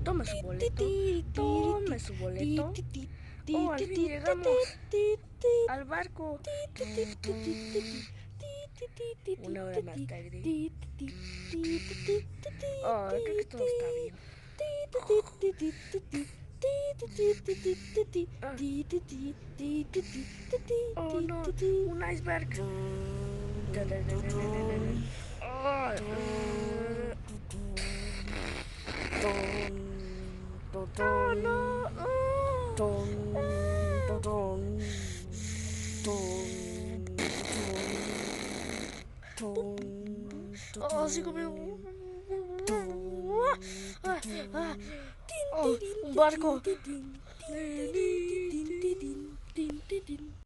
Tome su boleto. Tome su boleto. Oh, al fin llegamos al barco. Una hora más tarde. Oh, creo que todo está bien. Oh no, un iceberg. Oh, oh no. Oh, sí conmigo. Oh, un barco.